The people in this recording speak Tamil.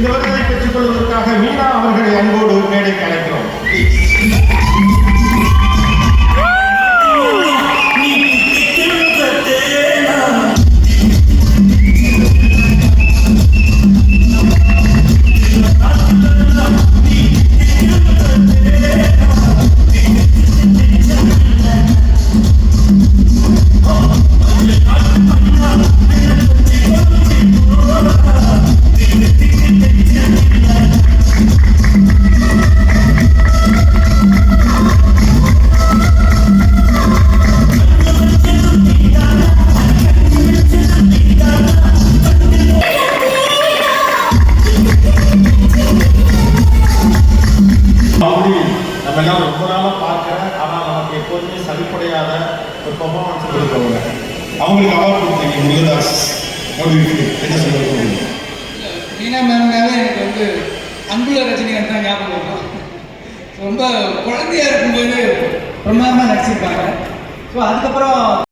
இந்த விருதை பெற்றுக் கொள்வதற்காக மீனா அவர்களை அன்போடு மேடைக்கு அழைக்கிறோம். நம்ம எல்லாம் ரொம்ப நாளாக பார்க்குறேன், ஆனால் நமக்கு எப்போதுமே சளிப்படையாத ஒரு பர்ஃபார்மன்ஸ் கொடுக்குறவங்க, அவங்களுக்கு அவார்ட் கொடுத்தீங்க. முருகதாஸ் என்ன சொல்லுங்க? மீனா மேம்னாவே எனக்கு வந்து அன்புள்ள ரஜினிகாந்த் தான் ஞாபகம் வரும். ரொம்ப குழந்தையா இருக்கும்போது பிரமாதமாக நடிச்சிருப்பாங்க. ஸோ அதுக்கப்புறம்